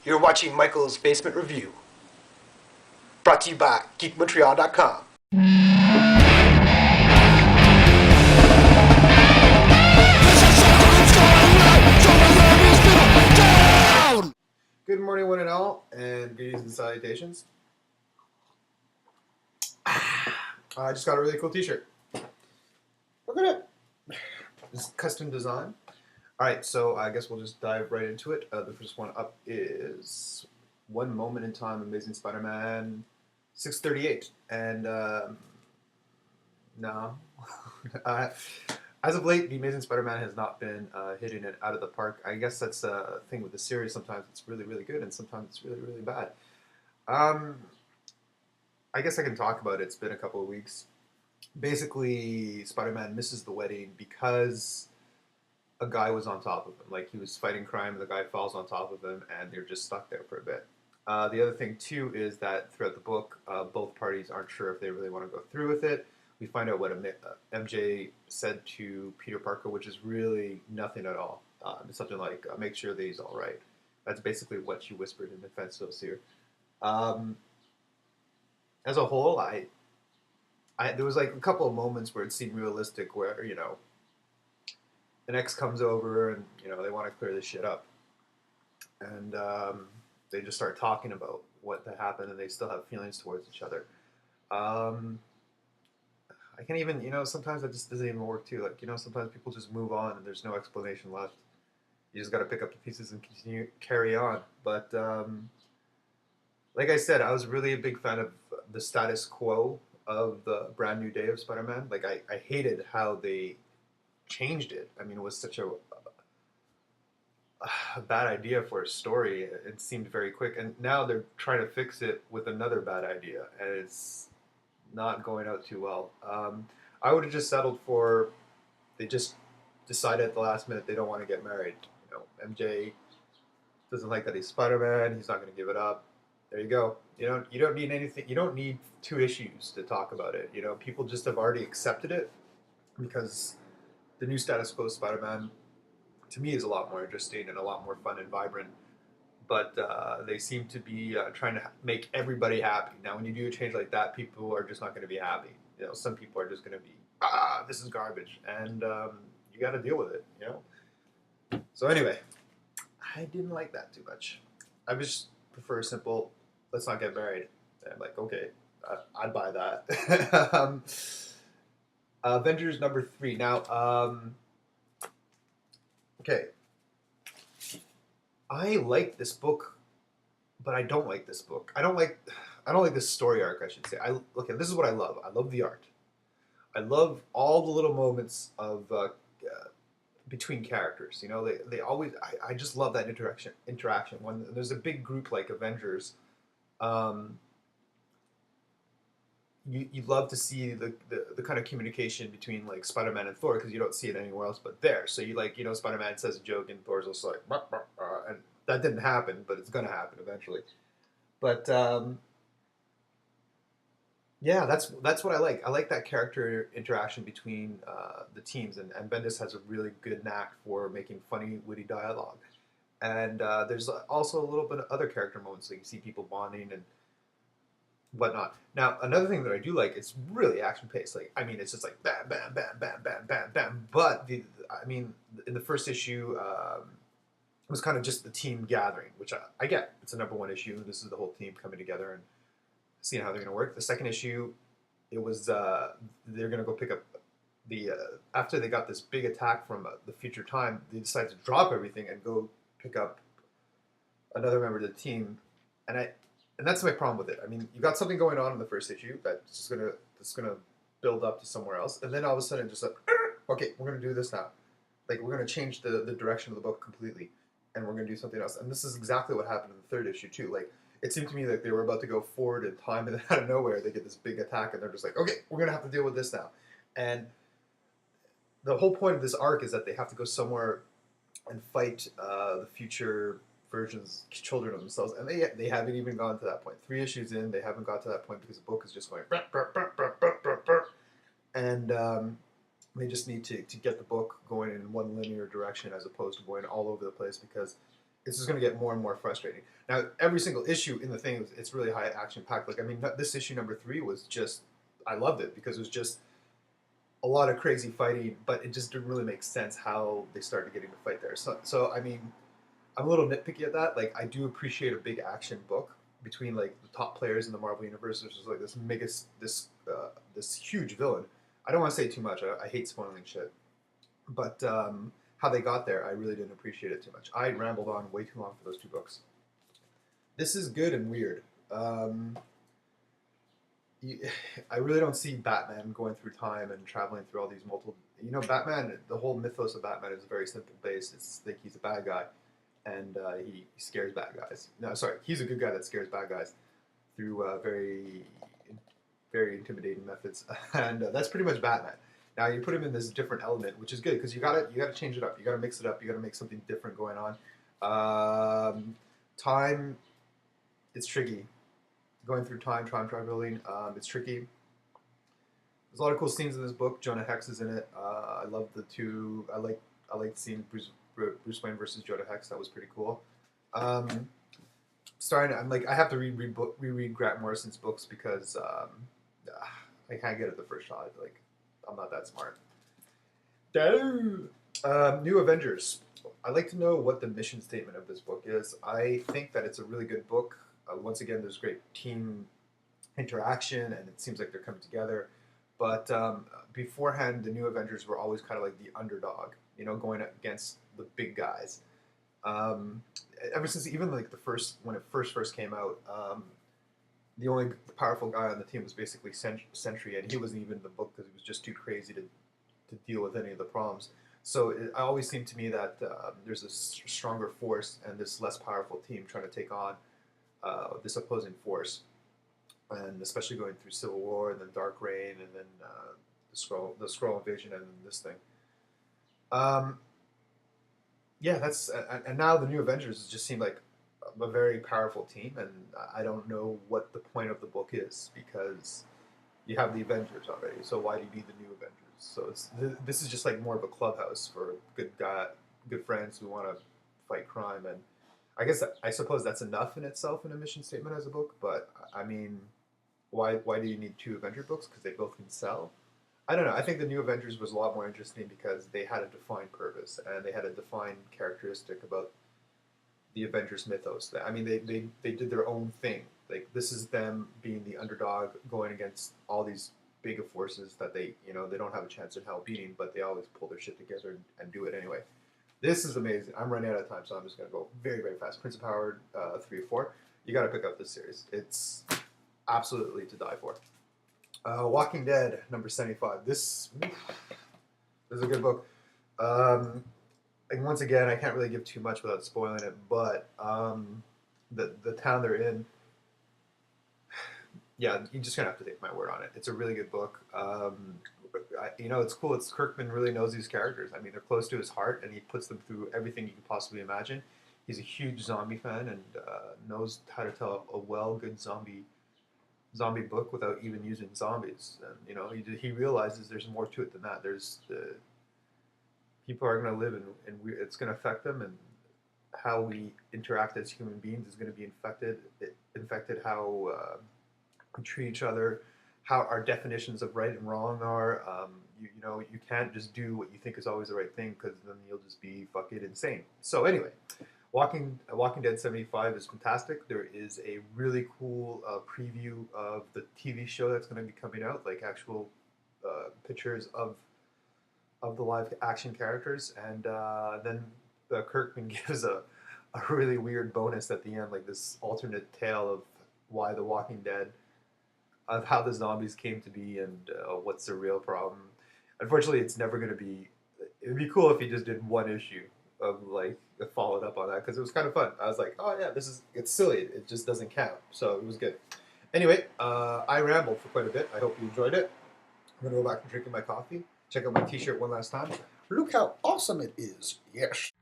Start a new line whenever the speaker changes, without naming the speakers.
You're watching Michael's Basement Review, brought to you by GeekMontreal.com.
Good morning, one and all, and greetings and salutations. I just got a really cool t-shirt. Look at it. It's custom design. Alright, so I guess we'll just dive right into it. The first one up is One Moment in Time, Amazing Spider-Man 638. And, no. As of late, The Amazing Spider-Man has not been hitting it out of the park. I guess that's a thing with the series. Sometimes it's really, really good, and sometimes it's really, really bad. I guess I can talk about it. It's been a couple of weeks. Basically, Spider-Man misses the wedding because a guy was on top of him. Like, he was fighting crime, and the guy falls on top of him, and they're just stuck there for a bit. The other thing, too, is that throughout the book, both parties aren't sure if they really want to go through with it. We find out what MJ said to Peter Parker, which is really nothing at all. It's something like, make sure that he's all right. That's basically what she whispered in defense of here. As a whole, there was like a couple of moments where it seemed realistic where, an ex comes over and, they want to clear this shit up. And they just start talking about what happened and they still have feelings towards each other. I can't even, sometimes that just doesn't even work too. Like, sometimes people just move on and there's no explanation left. You just got to pick up the pieces and carry on. But like I said, I was really a big fan of the status quo of the brand new day of Spider-Man. Like, I hated how they changed it. I mean, it was such a bad idea for a story. It seemed very quick. And now they're trying to fix it with another bad idea. And it's not going out too well. I would have just settled for, they just decided at the last minute they don't want to get married. MJ doesn't like that he's Spider-Man. He's not going to give it up. There you go. You don't need anything. You don't need 2 issues to talk about it. People just have already accepted it because the new status quo Spider-Man, to me, is a lot more interesting and a lot more fun and vibrant. But they seem to be trying to make everybody happy. Now, when you do a change like that, people are just not going to be happy. Some people are just going to be, this is garbage, and you got to deal with it. So anyway, I didn't like that too much. I just prefer simple. Let's not get married. And I'm like, okay, I'd buy that. Avengers number 3. Now, okay. I like this book, but I don't like this book. I don't like this story arc, I should say. This is what I love. I love the art. I love all the little moments of between characters. They always. I just love that interaction. When there's a big group like Avengers, you love to see the kind of communication between like Spider-Man and Thor because you don't see it anywhere else but there. So Spider-Man says a joke and Thor's also like, "Bah, bah, bah," and that didn't happen, but it's gonna happen eventually. But yeah, that's what I like. I like that character interaction between the teams, and Bendis has a really good knack for making funny, witty dialogue. And there's also a little bit of other character moments, like you see people bonding and whatnot. Now, another thing that I do like, it's really action paced. Like, I mean, it's just like bam, bam, bam, bam, bam, bam, bam. But in the first issue, it was kind of just the team gathering, which I get. It's a number 1 issue. This is the whole team coming together and seeing how they're going to work. The second issue, it was they're going to go pick up the after they got this big attack from the future time. They decided to drop everything and go pick up another member of the team, and that's my problem with it. I mean, you got something going on in the first issue that's gonna build up to somewhere else, and then all of a sudden, just like, okay, we're gonna do this now. Like, we're gonna change the direction of the book completely, and we're gonna do something else. And this is exactly what happened in the third issue too. Like, it seemed to me like they were about to go forward in time, and then out of nowhere, they get this big attack, and they're just like, okay, we're gonna have to deal with this now. And the whole point of this arc is that they have to go somewhere and fight the future versions, children of themselves, and they haven't even gone to that point. 3 issues in, they haven't got to that point because the book is just going, burp, burp, burp, burp, burp, burp, burp. And they just need to get the book going in one linear direction as opposed to going all over the place because it's just going to get more and more frustrating. Now, every single issue in the thing, it's really high action packed. Like, I mean, this issue number 3 was just, I loved it because it was just a lot of crazy fighting, but it just didn't really make sense how they started getting to fight there. So I mean, I'm a little nitpicky at that. Like, I do appreciate a big action book between like the top players in the Marvel universe. There's just like this huge villain. I don't want to say too much. I hate spoiling shit, but how they got there, I really didn't appreciate it too much. I rambled on way too long for those 2 books. This is good and weird. I really don't see Batman going through time and traveling through all these multiple. You know, Batman. The whole mythos of Batman is very simple based. It's like he's a bad guy, and he scares bad guys. No, sorry, he's a good guy that scares bad guys through very, very intimidating methods, and that's pretty much Batman. Now you put him in this different element, which is good because you gotta change it up. You gotta mix it up. You gotta make something different going on. Time, it's tricky. Going through time traveling, it's tricky. There's a lot of cool scenes in this book. Jonah Hex is in it. I love the 2. I like seeing Bruce Wayne versus Jonah Hex. That was pretty cool. I'm like, I have to reread Grant Morrison's books because I can't get it the first shot. Like, I'm not that smart. New Avengers. I'd like to know what the mission statement of this book is. I think that it's a really good book. Once again, there's great team interaction, and it seems like they're coming together. But beforehand, the New Avengers were always kind of like the underdog, you know, going against the big guys. Ever since even like when it first came out, the only powerful guy on the team was basically Sentry, and he wasn't even in the book because he was just too crazy to deal with any of the problems. So it always seemed to me that there's a stronger force and this less powerful team trying to take on this opposing force, and especially going through Civil War and then Dark Reign and then the Skrull invasion and then this thing. Yeah, that's and now the New Avengers just seem like a very powerful team, and I don't know what the point of the book is because you have the Avengers already. So why do you need the New Avengers? So this is just like more of a clubhouse for good friends who want to fight crime, and I suppose that's enough in itself in a mission statement as a book. But I mean, why do you need 2 Avenger books? Because they both can sell. I don't know. I think the New Avengers was a lot more interesting because they had a defined purpose and they had a defined characteristic about the Avengers mythos. I mean, they did their own thing. Like, this is them being the underdog going against all these big forces that they don't have a chance in hell beating, but they always pull their shit together and do it anyway. This is amazing. I'm running out of time, so I'm just going to go very, very fast. Prince of Power 3 or 4. You got to pick up this series. It's absolutely to die for. Walking Dead, number 75. This is a good book. And once again, I can't really give too much without spoiling it, but the town they're in, yeah, you're just going to have to take my word on it. It's a really good book. It's cool. It's Kirkman really knows these characters. I mean, they're close to his heart, and he puts them through everything you can possibly imagine. He's a huge zombie fan and knows how to tell a good zombie book without even using zombies. And he realizes there's more to it than that. There's people are going to live, and it's going to affect them, and how we interact as human beings is going to be infected how we treat each other, how our definitions of right and wrong are. You can't just do what you think is always the right thing, because then you'll just be fucking insane. So anyway, Walking Dead 75 is fantastic. There is a really cool preview of the TV show that's going to be coming out, like actual pictures of the live action characters, and then Kirkman gives a really weird bonus at the end, like this alternate tale of why the Walking Dead, of how the zombies came to be, and what's the real problem. Unfortunately, it's never going to be. It'd be cool if he just did one issue of like followed up on that, because it was kind of fun. I was like, oh yeah, it's silly. It just doesn't count. So it was good. Anyway, I rambled for quite a bit. I hope you enjoyed it. I'm gonna go back and drinking my coffee. Check out my T-shirt one last time.
Look how awesome it is. Yes.